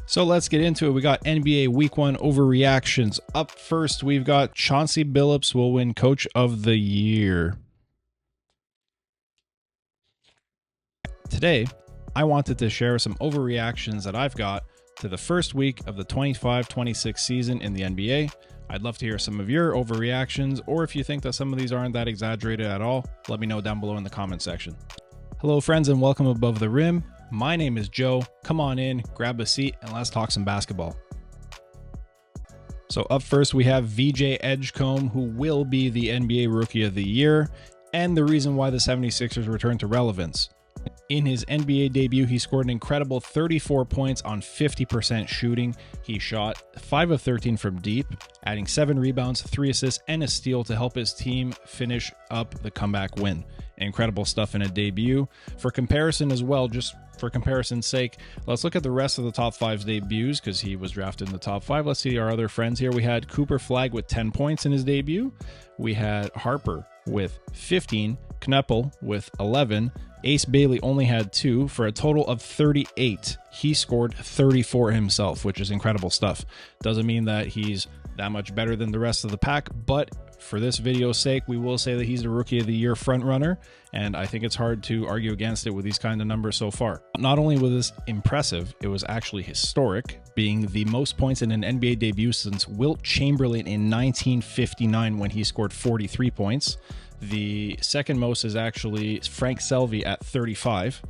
So let's get into it. We got NBA Week 1 overreactions. Up first, we've got Chauncey Billups will win Coach of the Year. Today, I wanted to share some overreactions that I've got to the first week of the 25-26 season in the NBA. I'd love to hear some of your overreactions, or if you think that some of these aren't that exaggerated at all, let me know down below in the comment section. Hello friends and welcome above the rim. My name is Joe. Come on in, grab a seat, and let's talk some basketball. So up first, we have VJ Edgecombe, who will be the NBA Rookie of the Year, and the reason why the 76ers return to relevance. In his NBA debut, he scored an incredible 34 points on 50% shooting. He shot 5 of 13 from deep, adding 7 rebounds, 3 assists, and a steal to help his team finish up the comeback win. Incredible stuff in a debut. For comparison as well, just for comparison's sake, let's look at the rest of the top 5's debuts because he was drafted in the top 5. Let's see our other friends here. We had Cooper Flagg with 10 points in his debut. We had Harper with 15, Kneppel with 11, Ace Bailey only had 2 for a total of 38. He scored 34 himself, which is incredible stuff. Doesn't mean that he's that much better than the rest of the pack, but for this video's sake, we will say that he's the Rookie of the Year frontrunner, and I think it's hard to argue against it with these kind of numbers so far. Not only was this impressive, it was actually historic, being the most points in an NBA debut since Wilt Chamberlain in 1959 when he scored 43 points. The second most is actually Frank Selvey at 35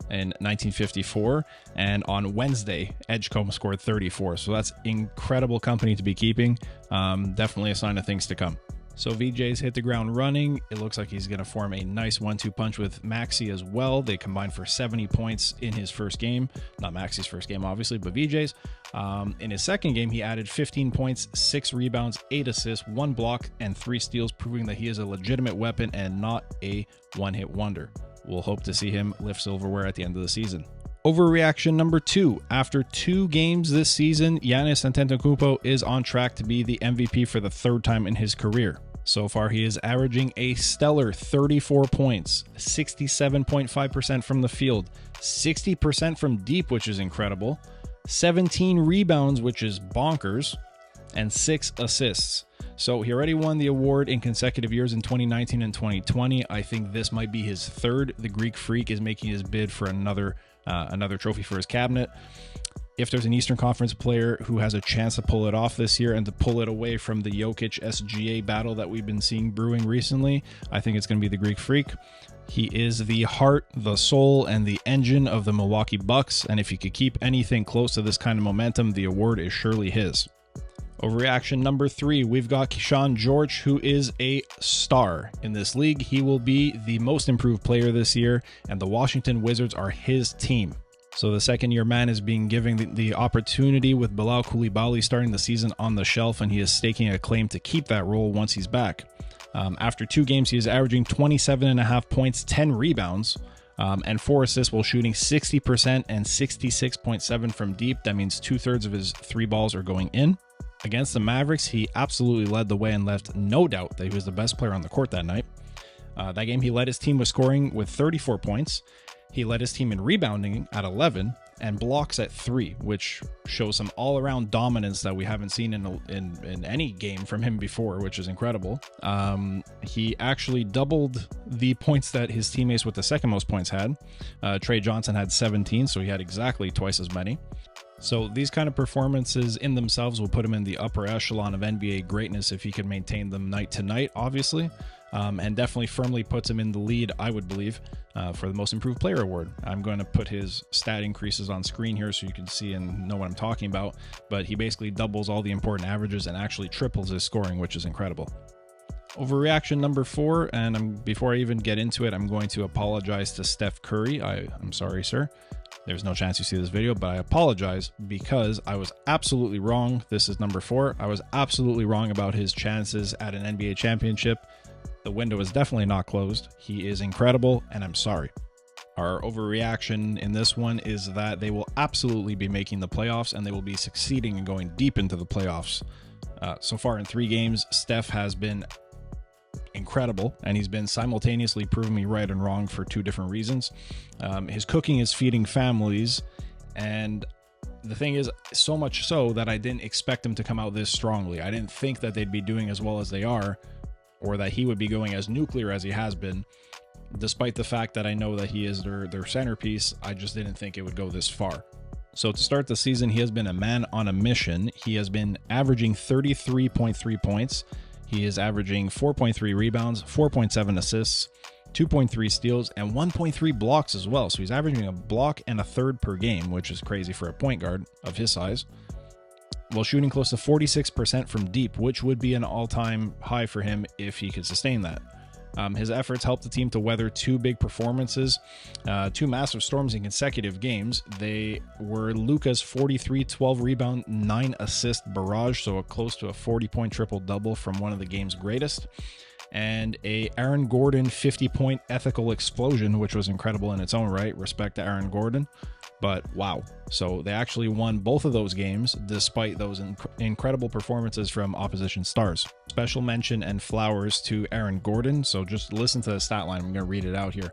in 1954, and on Wednesday, Edgecombe scored 34. So that's incredible company to be keeping. Definitely a sign of things to come. So VJ's hit the ground running. It looks like he's going to form a nice 1-2 punch with Maxey as well. They combined for 70 points in his first game. Not Maxey's first game, obviously, but VJ's. In his second game, he added 15 points, 6 rebounds, 8 assists, 1 block, and 3 steals, proving that he is a legitimate weapon and not a one-hit wonder. We'll hope to see him lift silverware at the end of the season. Overreaction number 2. After 2 games this season, Giannis Antetokounmpo is on track to be the MVP for the 3rd time in his career. So far, he is averaging a stellar 34 points, 67.5% from the field, 60% from deep, which is incredible, 17 rebounds, which is bonkers, and 6 assists. So he already won the award in consecutive years in 2019 and 2020. I think this might be his 3rd. The Greek Freak is making his bid for another trophy for his cabinet. If there's an Eastern Conference player who has a chance to pull it off this year and to pull it away from the Jokic SGA battle that we've been seeing brewing recently, I think it's going to be the Greek Freak. He is the heart, the soul, and the engine of the Milwaukee Bucks, and if he could keep anything close to this kind of momentum, the award is surely his. Overreaction number 3, we've got Kyshawn George, who is a star in this league. He will be the most improved player this year, and the Washington Wizards are his team. So the second-year man is being given the opportunity with Bilal Coulibaly starting the season on the shelf, and he is staking a claim to keep that role once he's back. After 2 games, he is averaging 27.5 points, 10 rebounds, and 4 assists while shooting 60% and 66.7% from deep. That means 2/3 of his 3 balls are going in. Against the Mavericks, he absolutely led the way and left no doubt that he was the best player on the court that night. That game, he led his team with scoring with 34 points. He led his team in rebounding at 11 and blocks at 3, which shows some all-around dominance that we haven't seen in any game from him before, which is incredible. He actually doubled the points that his teammates with the second most points had. Trey Johnson had 17, so he had exactly twice as many. So these kind of performances in themselves will put him in the upper echelon of NBA greatness if he can maintain them night to night, obviously. And definitely firmly puts him in the lead, I would believe, for the Most Improved Player Award. I'm going to put his stat increases on screen here so you can see and know what I'm talking about, but he basically doubles all the important averages and actually triples his scoring, which is incredible. Overreaction number 4, and before I even get into it, I'm going to apologize to Steph Curry. I'm sorry, sir. There's no chance you see this video, but I apologize because I was absolutely wrong. This is number 4. I was absolutely wrong about his chances at an NBA championship. The window is definitely not closed. He is incredible, and I'm sorry. Our overreaction in this one is that they will absolutely be making the playoffs, and they will be succeeding and going deep into the playoffs. So far in 3 games, Steph has been incredible, and he's been simultaneously proving me right and wrong for 2 different reasons. His cooking is feeding families, and the thing is, so much so that I didn't expect him to come out this strongly. I didn't think that they'd be doing as well as they are, or that he would be going as nuclear as he has been. Despite the fact that I know that he is their centerpiece, I just didn't think it would go this far. So to start the season, he has been a man on a mission. He has been averaging 33.3 points. He is averaging 4.3 rebounds, 4.7 assists, 2.3 steals, and 1.3 blocks as well. So he's averaging a block and a third per game, which is crazy for a point guard of his size, while shooting close to 46% from deep, which would be an all-time high for him if he could sustain that. His efforts helped the team to weather two big performances, two massive storms in consecutive games. They were Luka's 43, 12 rebound, 9 assist barrage, so close to a 40-point triple-double from one of the game's greatest, and a Aaron Gordon 50-point ethical explosion, which was incredible in its own right. Respect to Aaron Gordon. But wow. So they actually won both of those games despite those incredible performances from opposition stars. Special mention and flowers to Aaron Gordon. So just listen to the stat line. I'm going to read it out here.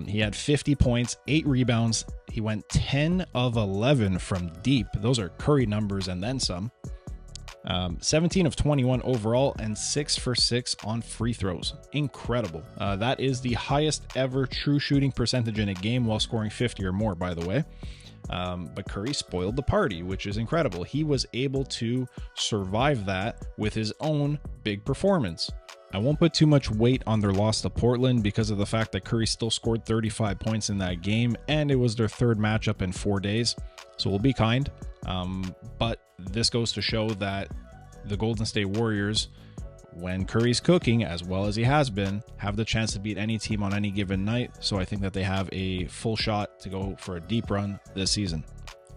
He had 50 points, 8 rebounds. He went 10 of 11 from deep. Those are Curry numbers and then some. 17 of 21 overall, and 6 for 6 on free throws. Incredible. That is the highest ever true shooting percentage in a game while scoring 50 or more, by the way. But Curry spoiled the party, which is incredible. He was able to survive that with his own big performance. I won't put too much weight on their loss to Portland because of the fact that Curry still scored 35 points in that game, and it was their third matchup in 4 days. So we'll be kind. But this goes to show that the Golden State Warriors, when Curry's cooking as well as he has been, have the chance to beat any team on any given night. So I think that they have a full shot to go for a deep run this season.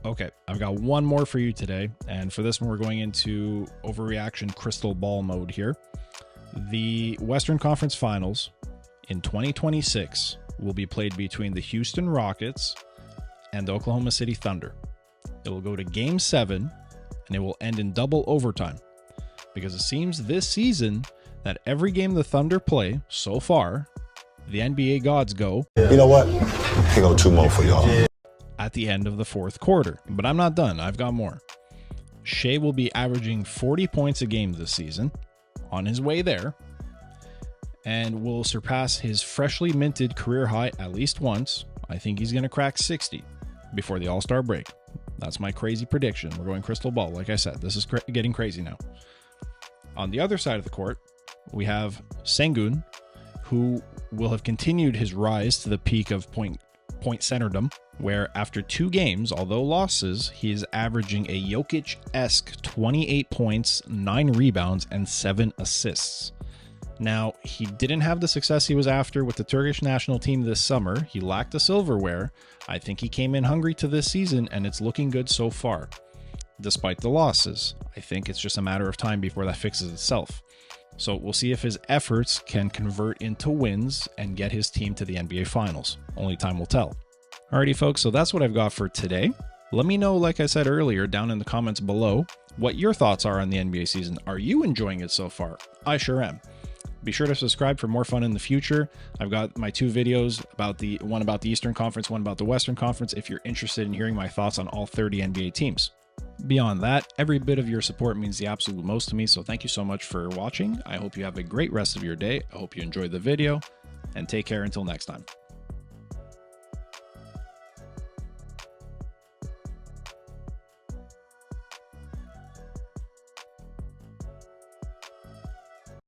Okay, I've got one more for you today. And for this one, we're going into overreaction crystal ball mode here. The Western Conference Finals in 2026 will be played between the Houston Rockets and the Oklahoma City Thunder. It will go to Game 7, and it will end in double overtime. Because it seems this season that every game the Thunder play so far, the NBA gods go, you know what? Here go 2 more for y'all. At the end of the fourth quarter. But I'm not done. I've got more. Shea will be averaging 40 points a game this season, on his way there, and will surpass his freshly minted career high at least once. I think he's going to crack 60 before the All-Star break. That's my crazy prediction. We're going crystal ball. Like I said, this is getting crazy now. On the other side of the court, we have Sengun, who will have continued his rise to the peak of point centerdom, where after 2 games, although losses, he is averaging a Jokic-esque 28 points, 9 rebounds, and 7 assists. Now, he didn't have the success he was after with the Turkish national team this summer. He lacked the silverware. I think he came in hungry to this season, and it's looking good so far. Despite the losses, I think it's just a matter of time before that fixes itself. So we'll see if his efforts can convert into wins and get his team to the NBA Finals. Only time will tell. Alrighty, folks, so that's what I've got for today. Let me know, like I said earlier, down in the comments below, what your thoughts are on the NBA season. Are you enjoying it so far? I sure am. Be sure to subscribe for more fun in the future. I've got my 2 videos, one about the Eastern Conference, one about the Western Conference, if you're interested in hearing my thoughts on all 30 NBA teams. Beyond that, every bit of your support means the absolute most to me, so thank you so much for watching. I hope you have a great rest of your day. I hope you enjoyed the video, and take care until next time.